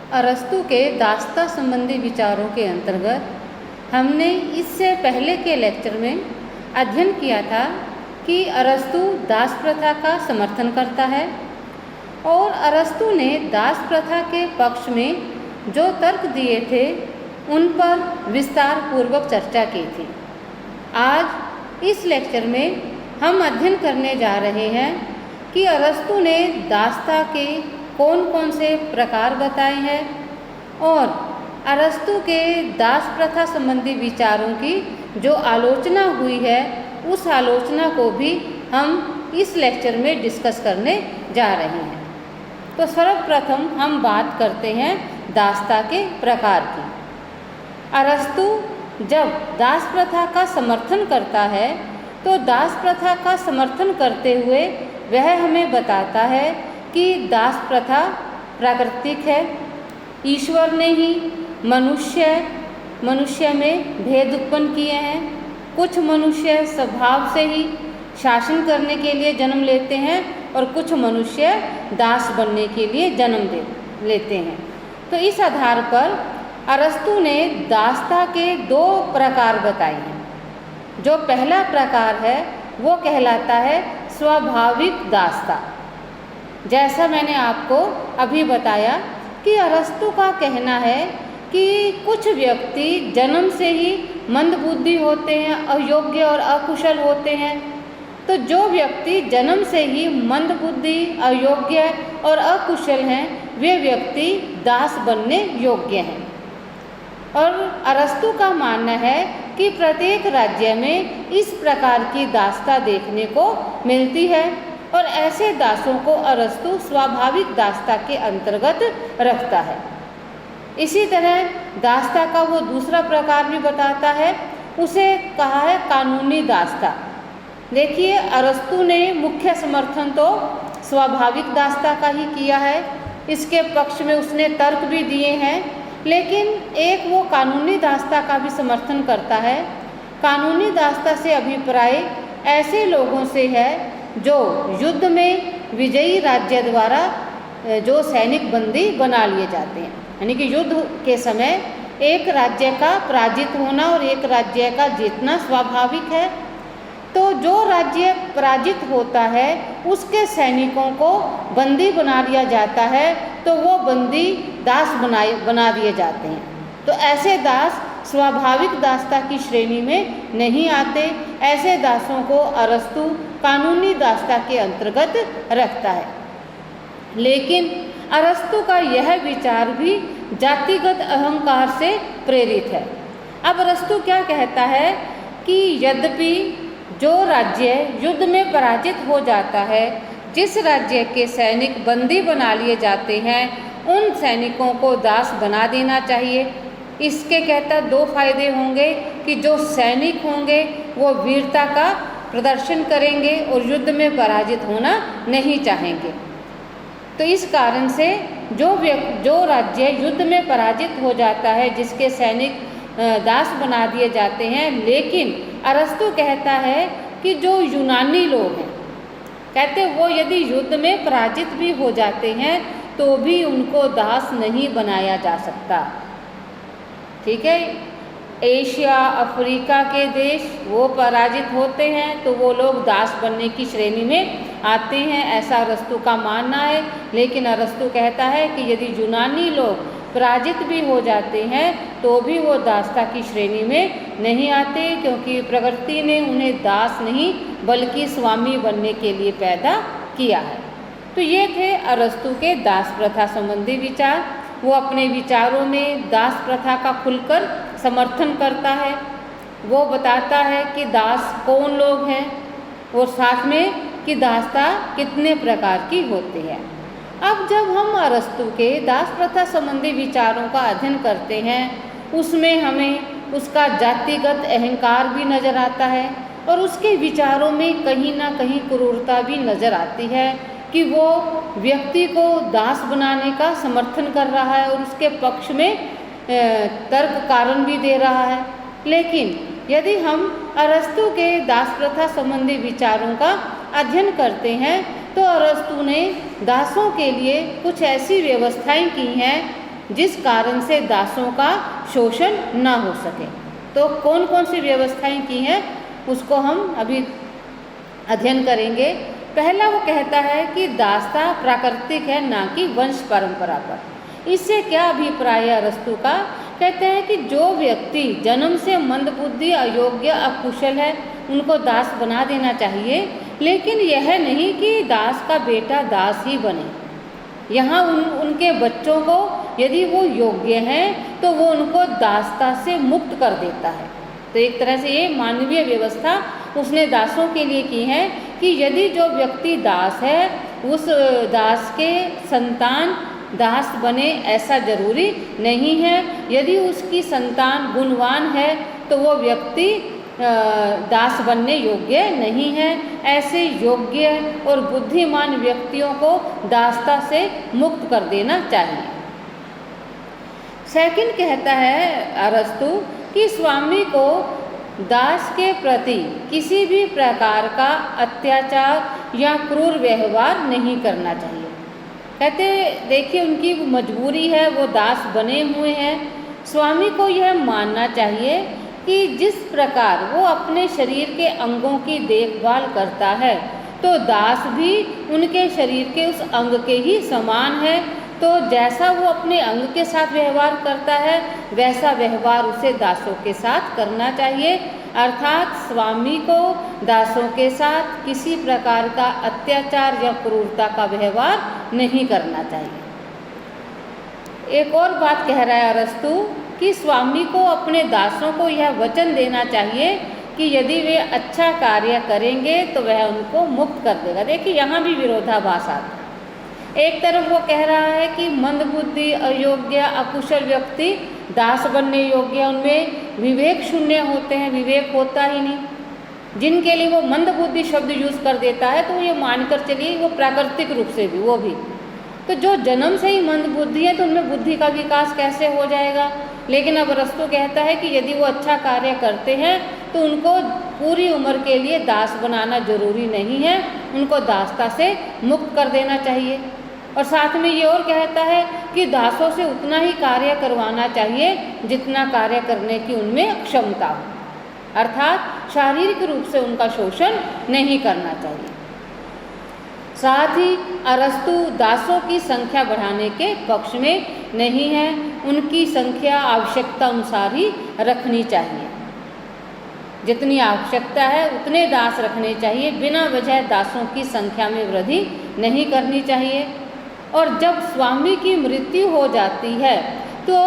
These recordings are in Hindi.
अरस्तु के दास्ता संबंधी विचारों के अंतर्गत हमने इससे पहले के लेक्चर में अध्ययन किया था कि अरस्तु दास प्रथा का समर्थन करता है और अरस्तु ने दास प्रथा के पक्ष में जो तर्क दिए थे उन पर विस्तार पूर्वक चर्चा की थी। आज इस लेक्चर में हम अध्ययन करने जा रहे हैं कि अरस्तु ने दास्ता के कौन कौन से प्रकार बताए हैं और अरस्तु के दास प्रथा संबंधी विचारों की जो आलोचना हुई है उस आलोचना को भी हम इस लेक्चर में डिस्कस करने जा रहे हैं। तो सर्वप्रथम हम बात करते हैं दास्ता के प्रकार की। अरस्तु जब दास प्रथा का समर्थन करता है तो दास प्रथा का समर्थन करते हुए वह हमें बताता है कि दास प्रथा प्राकृतिक है। ईश्वर ने ही मनुष्य में भेद उत्पन्न किए हैं। कुछ मनुष्य स्वभाव से ही शासन करने के लिए जन्म लेते हैं और कुछ मनुष्य दास बनने के लिए जन्म लेते हैं। तो इस आधार पर अरस्तु ने दास्ता के दो प्रकार बताए हैं। जो पहला प्रकार है वो कहलाता है स्वाभाविक दास्ता। जैसा मैंने आपको अभी बताया कि अरस्तु का कहना है कि कुछ व्यक्ति जन्म से ही मंदबुद्धि होते हैं, अयोग्य और अकुशल होते हैं। तो जो व्यक्ति जन्म से ही मंदबुद्धि, अयोग्य और अकुशल हैं वे व्यक्ति दास बनने योग्य हैं। और अरस्तु का मानना है कि प्रत्येक राज्य में इस प्रकार की दास्ता देखने को मिलती है और ऐसे दासों को अरस्तु स्वाभाविक दास्ता के अंतर्गत रखता है। इसी तरह दास्ता का वो दूसरा प्रकार भी बताता है, उसे कहा है कानूनी दास्ता। देखिए, अरस्तु ने मुख्य समर्थन तो स्वाभाविक दास्ता का ही किया है, इसके पक्ष में उसने तर्क भी दिए हैं, लेकिन एक वो कानूनी दास्ता का भी समर्थन करता है। कानूनी दास्ता से अभिप्राय ऐसे लोगों से है जो युद्ध में विजयी राज्य द्वारा जो सैनिक बंदी बना लिए जाते हैं, यानी कि युद्ध के समय एक राज्य का पराजित होना और एक राज्य का जीतना स्वाभाविक है। तो जो राज्य पराजित होता है उसके सैनिकों को बंदी बना लिया जाता है, तो वो बंदी दास बना दिए जाते हैं। तो ऐसे दास स्वाभाविक दास्ता की श्रेणी में नहीं आते। ऐसे दासों को अरस्तु कानूनी दास्ता के अंतर्गत रखता है। लेकिन अरस्तु का यह विचार भी जातिगत अहंकार से प्रेरित है। अब अरस्तु क्या कहता है कि यद्यपि जो राज्य युद्ध में पराजित हो जाता है, जिस राज्य के सैनिक बंदी बना लिए जाते हैं, उन सैनिकों को दास बना देना चाहिए। इसके कहता दो फायदे होंगे कि जो सैनिक होंगे वो वीरता का प्रदर्शन करेंगे और युद्ध में पराजित होना नहीं चाहेंगे। तो इस कारण से जो राज्य युद्ध में पराजित हो जाता है, जिसके सैनिक दास बना दिए जाते हैं, लेकिन अरस्तु कहता है कि जो यूनानी लोग हैं, कहते वो यदि युद्ध में पराजित भी हो जाते हैं तो भी उनको दास नहीं बनाया जा सकता। ठीक है, एशिया अफ्रीका के देश वो पराजित होते हैं तो वो लोग दास बनने की श्रेणी में आते हैं, ऐसा अरस्तु का मानना है। लेकिन अरस्तु कहता है कि यदि यूनानी लोग पराजित भी हो जाते हैं तो भी वो दास्ता की श्रेणी में नहीं आते, क्योंकि प्रकृति ने उन्हें दास नहीं बल्कि स्वामी बनने के लिए पैदा किया है। तो ये थे अरस्तु के दास प्रथा संबंधी विचार। वो अपने विचारों में दास प्रथा का खुलकर समर्थन करता है। वो बताता है कि दास कौन लोग हैं और साथ में कि दास्ता कितने प्रकार की होती है। अब जब हम अरस्तु के दास प्रथा संबंधी विचारों का अध्ययन करते हैं, उसमें हमें उसका जातिगत अहंकार भी नज़र आता है और उसके विचारों में कहीं ना कहीं क्रूरता भी नज़र आती है कि वो व्यक्ति को दास बनाने का समर्थन कर रहा है और उसके पक्ष में तर्क कारण भी दे रहा है। लेकिन यदि हम अरस्तु के दास प्रथा संबंधी विचारों का अध्ययन करते हैं तो अरस्तु ने दासों के लिए कुछ ऐसी व्यवस्थाएं की हैं जिस कारण से दासों का शोषण न हो सके। तो कौन कौन सी व्यवस्थाएं की हैं उसको हम अभी अध्ययन करेंगे। पहला वो कहता है कि दासता प्राकृतिक है, ना कि वंश परंपरा पर। इससे क्या अभिप्राय है अरस्तु का? कहते हैं कि जो व्यक्ति जन्म से मंदबुद्धि, अयोग्य, अकुशल है, उनको दास बना देना चाहिए, लेकिन यह नहीं कि दास का बेटा दास ही बने। यहाँ उनके बच्चों को यदि वो योग्य हैं तो वो उनको दासता से मुक्त कर देता है। तो एक तरह से ये मानवीय व्यवस्था उसने दासों के लिए की है कि यदि जो व्यक्ति दास है उस दास के संतान दास बने ऐसा जरूरी नहीं है। यदि उसकी संतान गुणवान है तो वो व्यक्ति दास बनने योग्य नहीं है। ऐसे योग्य और बुद्धिमान व्यक्तियों को दासता से मुक्त कर देना चाहिए। सेकंड कहता है अरस्तु कि स्वामी को दास के प्रति किसी भी प्रकार का अत्याचार या क्रूर व्यवहार नहीं करना चाहिए। कहते देखिए उनकी मजबूरी है, वो दास बने हुए हैं। स्वामी को यह मानना चाहिए कि जिस प्रकार वो अपने शरीर के अंगों की देखभाल करता है तो दास भी उनके शरीर के उस अंग के ही समान है। तो जैसा वो अपने अंग के साथ व्यवहार करता है वैसा व्यवहार उसे दासों के साथ करना चाहिए। अर्थात स्वामी को दासों के साथ किसी प्रकार का अत्याचार या क्रूरता का व्यवहार नहीं करना चाहिए। एक और बात कह रहा है अरस्तु कि स्वामी को अपने दासों को यह वचन देना चाहिए कि यदि वे अच्छा कार्य करेंगे तो वह उनको मुक्त कर देगा। देखिए यहाँ भी विरोधाभास आता है। एक तरफ वो कह रहा है कि मंदबुद्धि, अयोग्य, अकुशल व्यक्ति दास बनने योग्य, उनमें विवेक शून्य होते हैं, विवेक होता ही नहीं। जिनके लिए वो मंदबुद्धि शब्द यूज़ कर देता है तो ये मानकर चलिए वो प्राकृतिक रूप से भी वो भी तो जो जन्म से ही मंदबुद्धि है तो उनमें बुद्धि का विकास कैसे हो जाएगा। लेकिन अब अरस्तु कहता है कि यदि वो अच्छा कार्य करते हैं तो उनको पूरी उम्र के लिए दास बनाना जरूरी नहीं है, उनको दासता से मुक्त कर देना चाहिए। और साथ में ये और कहता है कि दासों से उतना ही कार्य करवाना चाहिए जितना कार्य करने की उनमें क्षमता हो, अर्थात शारीरिक रूप से उनका शोषण नहीं करना चाहिए। साथ ही अरस्तु दासों की संख्या बढ़ाने के पक्ष में नहीं है, उनकी संख्या आवश्यकता अनुसार ही रखनी चाहिए। जितनी आवश्यकता है उतने दास रखने चाहिए, बिना वजह दासों की संख्या में वृद्धि नहीं करनी चाहिए। और जब स्वामी की मृत्यु हो जाती है तो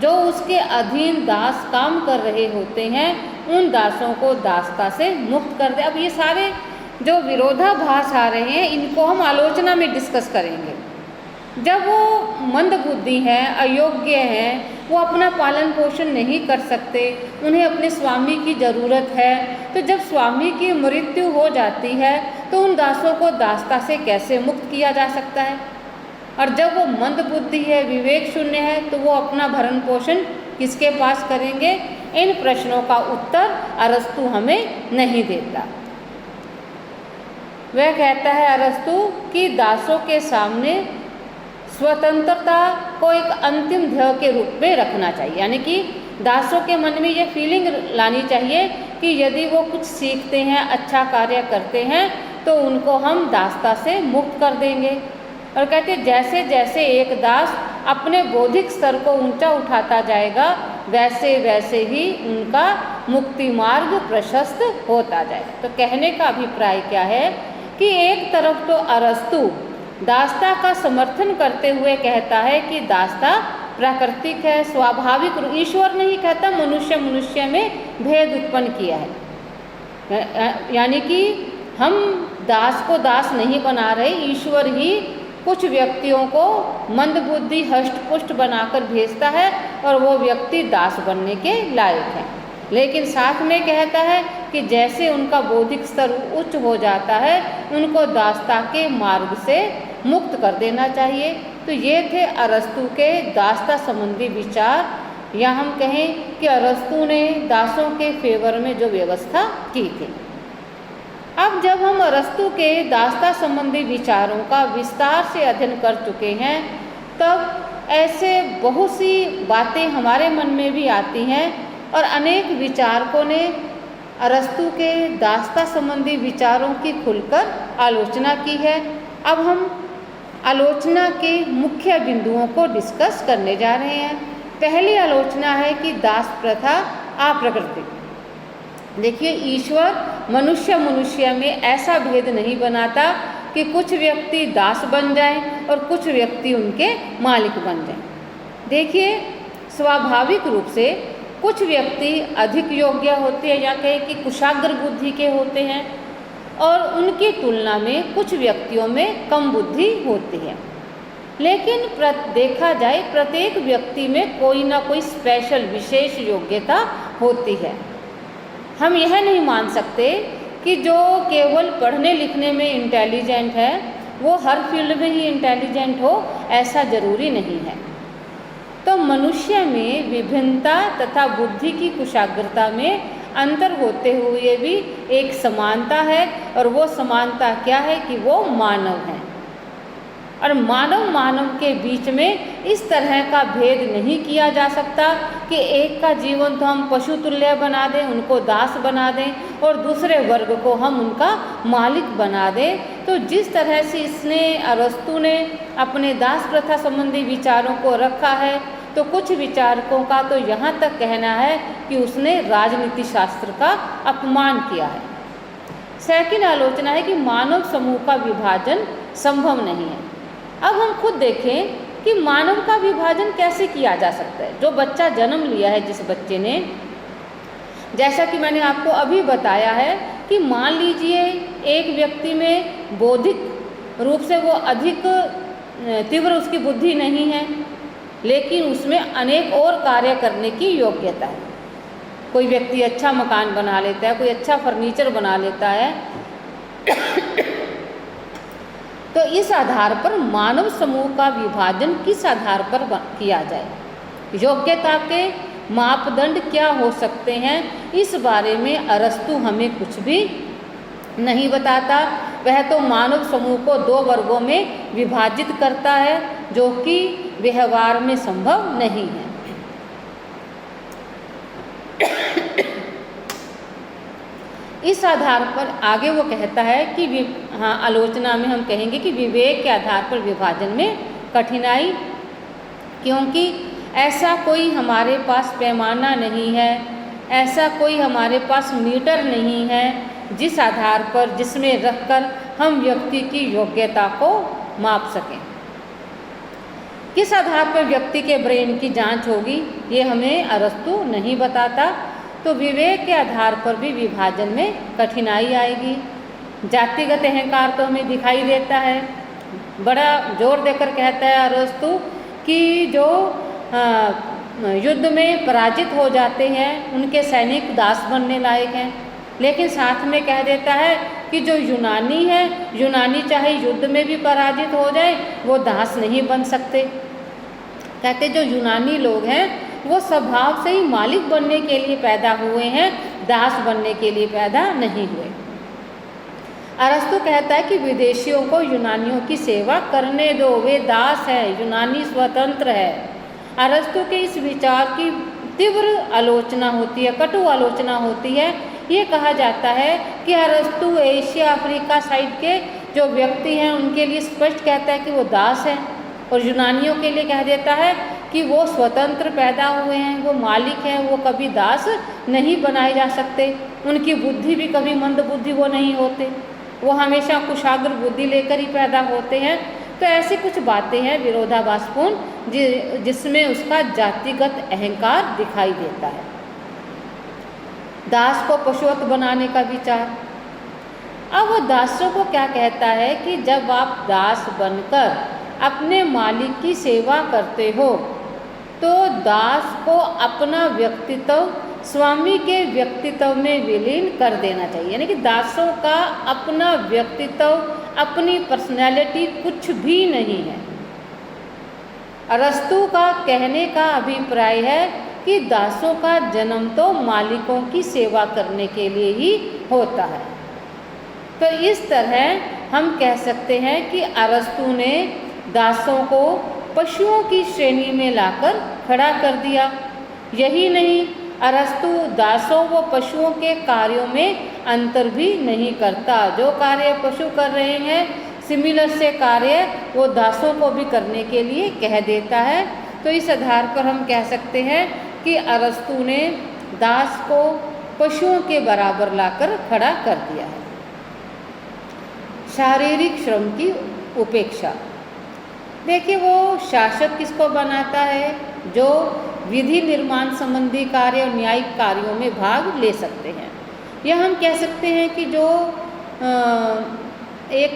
जो उसके अधीन दास काम कर रहे होते हैं उन दासों को दासता से मुक्त कर दे। अब ये सारे जो विरोधाभास आ रहे हैं इनको हम आलोचना में डिस्कस करेंगे। जब वो मंदबुद्धि हैं, अयोग्य हैं, वो अपना पालन पोषण नहीं कर सकते, उन्हें अपने स्वामी की ज़रूरत है, तो जब स्वामी की मृत्यु हो जाती है तो उन दासों को दासता से कैसे मुक्त किया जा सकता है। और जब वो मंदबुद्धि है, विवेक शून्य है, तो वो अपना भरण पोषण किसके पास करेंगे। इन प्रश्नों का उत्तर अरस्तु हमें नहीं देता। वह कहता है अरस्तु कि दासों के सामने स्वतंत्रता को एक अंतिम ध्येय के रूप में रखना चाहिए, यानी कि दासों के मन में ये फीलिंग लानी चाहिए कि यदि वो कुछ सीखते हैं, अच्छा कार्य करते हैं तो उनको हम दासता से मुक्त कर देंगे। और कहते जैसे जैसे एक दास अपने बौद्धिक स्तर को ऊंचा उठाता जाएगा वैसे वैसे ही उनका मुक्ति मार्ग प्रशस्त होता जाएगा। तो कहने का अभिप्राय क्या है कि एक तरफ तो अरस्तु दासता का समर्थन करते हुए कहता है कि दासता प्राकृतिक है, स्वाभाविक, ईश्वर नहीं कहता, मनुष्य मनुष्य में भेद उत्पन्न किया है। यानी कि हम दास को दास नहीं बना रहे, ईश्वर ही कुछ व्यक्तियों को मंदबुद्धि हष्टपुष्ट बनाकर भेजता है और वो व्यक्ति दास बनने के लायक हैं। लेकिन साथ में कहता है कि जैसे उनका बौद्धिक स्तर उच्च हो जाता है उनको दासता के मार्ग से मुक्त कर देना चाहिए। तो ये थे अरस्तु के दासता संबंधी विचार, या हम कहें कि अरस्तु ने दासों के फेवर में जो व्यवस्था की थी। अब जब हम अरस्तु के दासता संबंधी विचारों का विस्तार से अध्ययन कर चुके हैं तब ऐसे बहुत सी बातें हमारे मन में भी आती हैं और अनेक विचारकों ने अरस्तु के दासता संबंधी विचारों की खुलकर आलोचना की है। अब हम आलोचना के मुख्य बिंदुओं को डिस्कस करने जा रहे हैं। पहली आलोचना है कि दास प्रथा अप्राकृतिक। देखिए, ईश्वर मनुष्य में ऐसा भेद नहीं बनाता कि कुछ व्यक्ति दास बन जाएं और कुछ व्यक्ति उनके मालिक बन जाएं। देखिए, स्वाभाविक रूप से कुछ व्यक्ति अधिक योग्य होते हैं या कहें कि कुशाग्र बुद्धि के होते हैं और उनकी तुलना में कुछ व्यक्तियों में कम बुद्धि होती है। लेकिन देखा जाए प्रत्येक व्यक्ति में कोई ना कोई स्पेशल विशेष योग्यता होती है। हम यह नहीं मान सकते कि जो केवल पढ़ने लिखने में इंटेलिजेंट है वो हर फील्ड में ही इंटेलिजेंट हो, ऐसा जरूरी नहीं है। तो मनुष्य में विभिन्नता तथा बुद्धि की कुशाग्रता में अंतर होते हुए भी एक समानता है, और वो समानता क्या है कि वो मानव है। और मानव के बीच में इस तरह का भेद नहीं किया जा सकता कि एक का जीवन तो हम पशु तुल्य बना दें, उनको दास बना दें, और दूसरे वर्ग को हम उनका मालिक बना दें। तो जिस तरह से अरस्तु ने अपने दास प्रथा संबंधी विचारों को रखा है, तो कुछ विचारकों का तो यहाँ तक कहना है कि उसने राजनीति शास्त्र का अपमान किया है। सेकंड आलोचना है कि मानव समूह का विभाजन संभव नहीं है। अब हम खुद देखें कि मानव का विभाजन कैसे किया जा सकता है। जो बच्चा जन्म लिया है, जिस बच्चे ने, जैसा कि मैंने आपको अभी बताया है कि मान लीजिए एक व्यक्ति में बौद्धिक रूप से वो अधिक तीव्र उसकी बुद्धि नहीं है, लेकिन उसमें अनेक और कार्य करने की योग्यता है। कोई व्यक्ति अच्छा मकान बना लेता है, कोई अच्छा फर्नीचर बना लेता है। तो इस आधार पर मानव समूह का विभाजन किस आधार पर किया जाए, योग्यता के मापदंड क्या हो सकते हैं, इस बारे में अरस्तु हमें कुछ भी नहीं बताता। वह तो मानव समूह को दो वर्गों में विभाजित करता है, जो कि व्यवहार में संभव नहीं है। इस आधार पर आगे वो कहता है कि आलोचना में हम कहेंगे कि विवेक के आधार पर विभाजन में कठिनाई, क्योंकि ऐसा कोई हमारे पास पैमाना नहीं है, ऐसा कोई हमारे पास मीटर नहीं है जिस आधार पर, जिसमें रखकर हम व्यक्ति की योग्यता को माप सकें। किस आधार पर व्यक्ति के ब्रेन की जांच होगी, ये हमें अरस्तु नहीं बताता। तो विवेक के आधार पर भी विभाजन में कठिनाई आएगी। जातिगत अहंकार तो हमें दिखाई देता है, बड़ा जोर देकर कहता है अरस्तु कि जो युद्ध में पराजित हो जाते हैं उनके सैनिक दास बनने लायक हैं, लेकिन साथ में कह देता है कि जो यूनानी है, यूनानी चाहे युद्ध में भी पराजित हो जाए वो दास नहीं बन सकते। कहते जो यूनानी लोग हैं वो स्वभाव से ही मालिक बनने के लिए पैदा हुए हैं, दास बनने के लिए पैदा नहीं हुए। अरस्तु कहता है कि विदेशियों को यूनानियों की सेवा करने दो, वे दास है, यूनानी स्वतंत्र है। अरस्तु के इस विचार की तीव्र आलोचना होती है, कटु आलोचना होती है। ये कहा जाता है कि अरस्तु एशिया अफ्रीका साइड के जो व्यक्ति हैं उनके लिए स्पष्ट कहता है कि वो दास हैं, और यूनानियों के लिए कह देता है कि वो स्वतंत्र पैदा हुए हैं, वो मालिक हैं, वो कभी दास नहीं बनाए जा सकते। उनकी बुद्धि भी कभी मंद बुद्धि वो नहीं होते, वो हमेशा कुशाग्र बुद्धि लेकर ही पैदा होते हैं। तो ऐसी कुछ बातें हैं विरोधाभासपूर्ण जिसमें उसका जातिगत अहंकार दिखाई देता है। दास को पशुवत बनाने का विचार। अब वो दासों को क्या कहता है कि जब आप दास बनकर अपने मालिक की सेवा करते हो तो दास को अपना व्यक्तित्व स्वामी के व्यक्तित्व में विलीन कर देना चाहिए। यानी कि दासों का अपना व्यक्तित्व, अपनी पर्सनैलिटी कुछ भी नहीं है। अरस्तु का कहने का अभिप्राय है कि दासों का जन्म तो मालिकों की सेवा करने के लिए ही होता है। तो इस तरह हम कह सकते हैं कि अरस्तु ने दासों को पशुओं की श्रेणी में लाकर खड़ा कर दिया। यही नहीं, अरस्तु दासों व पशुओं के कार्यों में अंतर भी नहीं करता। जो कार्य पशु कर रहे हैं, सिमिलर से कार्य वो दासों को भी करने के लिए कह देता है। तो इस आधार पर हम कह सकते हैं कि अरस्तु ने दास को पशुओं के बराबर लाकर खड़ा कर दिया है। शारीरिक श्रम की उपेक्षा। देखिए, वो शासक किसको बनाता है? जो विधि निर्माण संबंधी कार्य और न्यायिक कार्यों में भाग ले सकते हैं। यह हम कह सकते हैं कि जो एक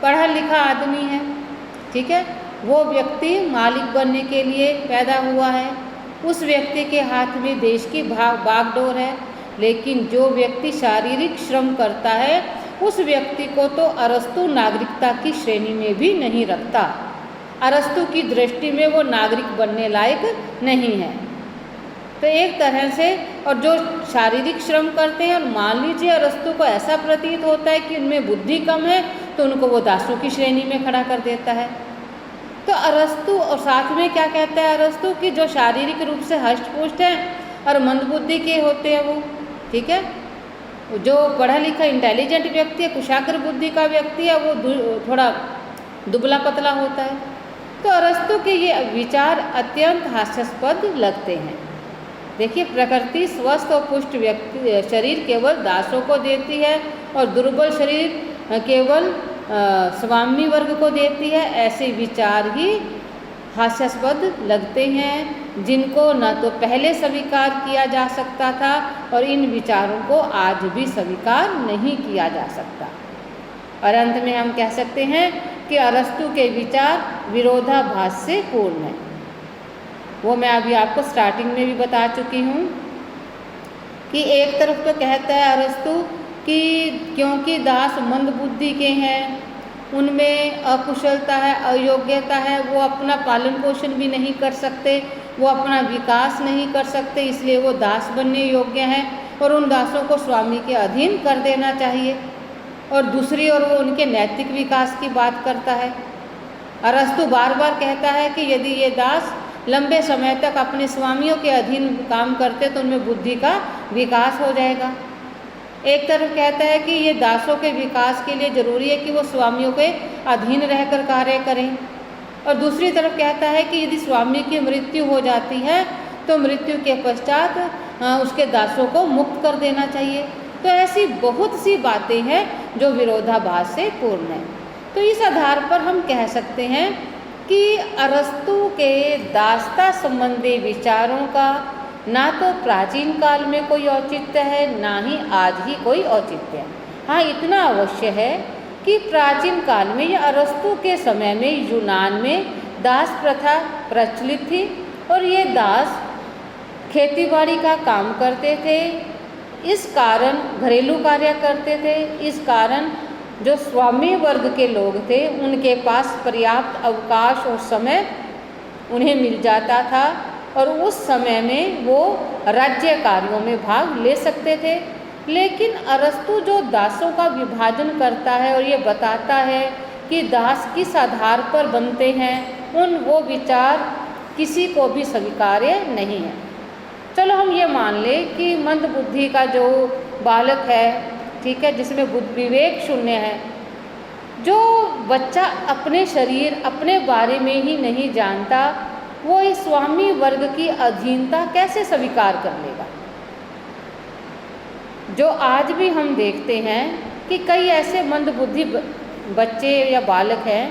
पढ़ा लिखा आदमी है, ठीक है, वो व्यक्ति मालिक बनने के लिए पैदा हुआ है, उस व्यक्ति के हाथ में देश की बागडोर है। लेकिन जो व्यक्ति शारीरिक श्रम करता है, उस व्यक्ति को तो अरस्तु नागरिकता की श्रेणी में भी नहीं रखता। अरस्तु की दृष्टि में वो नागरिक बनने लायक नहीं है। तो एक तरह से, और जो शारीरिक श्रम करते हैं, और मान लीजिए अरस्तु को ऐसा प्रतीत होता है कि उनमें बुद्धि कम है, तो उनको वो दासों की श्रेणी में खड़ा कर देता है। तो अरस्तु, और साथ में क्या कहता है अरस्तु, कि जो शारीरिक रूप से हष्ट-पुष्ट हैं और मंदबुद्धि के होते हैं वो, ठीक है, जो पढ़ा लिखा इंटेलिजेंट व्यक्ति है, कुशाग्र बुद्धि का व्यक्ति है, वो थोड़ा दुबला पतला होता है। तो अरस्तु के ये विचार अत्यंत हास्यास्पद लगते हैं। देखिए, प्रकृति स्वस्थ और पुष्ट व्यक्ति शरीर केवल दासों को देती है और दुर्बल शरीर केवल स्वामी वर्ग को देती है। ऐसे विचार ही हास्यास्पद लगते हैं, जिनको न तो पहले स्वीकार किया जा सकता था और इन विचारों को आज भी स्वीकार नहीं किया जा सकता। और अंत में हम कह सकते हैं कि अरस्तु के विचार विरोधाभास से पूर्ण हैं। वो मैं अभी आपको स्टार्टिंग में भी बता चुकी हूँ कि एक तरफ तो कहता है अरस्तु कि क्योंकि दास मंद बुद्धि के हैं, उनमें अकुशलता है, अयोग्यता है, वो अपना पालन पोषण भी नहीं कर सकते, वो अपना विकास नहीं कर सकते, इसलिए वो दास बनने योग्य हैं और उन दासों को स्वामी के अधीन कर देना चाहिए। और दूसरी ओर वो उनके नैतिक विकास की बात करता है। अरस्तु बार बार कहता है कि यदि ये दास लंबे समय तक अपने स्वामियों के अधीन काम करते तो उनमें बुद्धि का विकास हो जाएगा। एक तरफ कहता है कि ये दासों के विकास के लिए ज़रूरी है कि वो स्वामियों के अधीन रहकर कार्य करें, और दूसरी तरफ कहता है कि यदि स्वामी की मृत्यु हो जाती है तो मृत्यु के पश्चात उसके दासों को मुक्त कर देना चाहिए। तो ऐसी बहुत सी बातें हैं जो विरोधाभास से पूर्ण हैं। तो इस आधार पर हम कह सकते हैं कि अरस्तु के दासता संबंधी विचारों का ना तो प्राचीन काल में कोई औचित्य है, ना ही आज ही कोई औचित्य है। हाँ, इतना अवश्य है कि प्राचीन काल में या अरस्तु के समय में यूनान में दास प्रथा प्रचलित थी और ये दास खेतीबाड़ी का काम करते थे, इस कारण घरेलू कार्य करते थे। इस कारण जो स्वामी वर्ग के लोग थे उनके पास पर्याप्त अवकाश और समय उन्हें मिल जाता था और उस समय में वो राज्य कार्यों में भाग ले सकते थे। लेकिन अरस्तु जो दासों का विभाजन करता है और ये बताता है कि दास किस आधार पर बनते हैं, वो विचार किसी को भी स्वीकार्य नहीं है। चलो हम ये मान लें कि मंद बुद्धि का जो बालक है, ठीक है, जिसमें बुद्ध विवेक शून्य है, जो बच्चा अपने शरीर अपने बारे में ही नहीं जानता, वो इस स्वामी वर्ग की अधीनता कैसे स्वीकार कर लेगा। जो आज भी हम देखते हैं कि कई ऐसे मंद बुद्धि बच्चे या बालक हैं,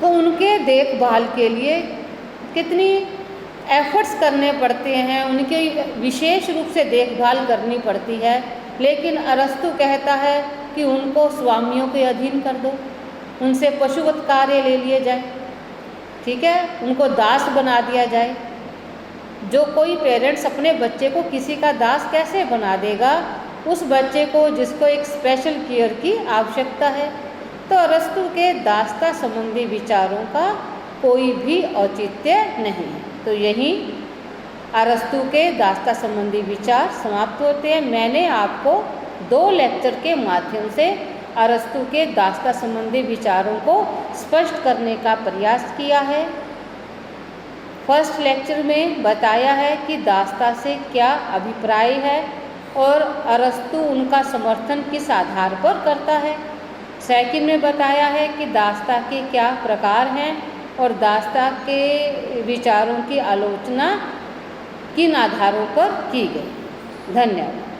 तो उनके देखभाल के लिए कितनी एफर्ट्स करने पड़ते हैं, उनकी विशेष रूप से देखभाल करनी पड़ती है। लेकिन अरस्तु कहता है कि उनको स्वामियों के अधीन कर दो, उनसे पशुवत कार्य ले लिए जाए, ठीक है, उनको दास बना दिया जाए। जो कोई पेरेंट्स अपने बच्चे को किसी का दास कैसे बना देगा, उस बच्चे को जिसको एक स्पेशल केयर की आवश्यकता है। तो अरस्तु के दासता संबंधी विचारों का कोई भी औचित्य नहीं है। तो यही अरस्तु के दासता संबंधी विचार समाप्त होते हैं। मैंने आपको 2 लेक्चर के माध्यम से अरस्तु के दास्ता संबंधी विचारों को स्पष्ट करने का प्रयास किया है। फर्स्ट लेक्चर में बताया है कि दास्ता से क्या अभिप्राय है और अरस्तु उनका समर्थन किस आधार पर करता है। सेकंड में बताया है कि दास्ता के क्या प्रकार हैं और दास्ता के विचारों की आलोचना किन आधारों पर की गई। धन्यवाद।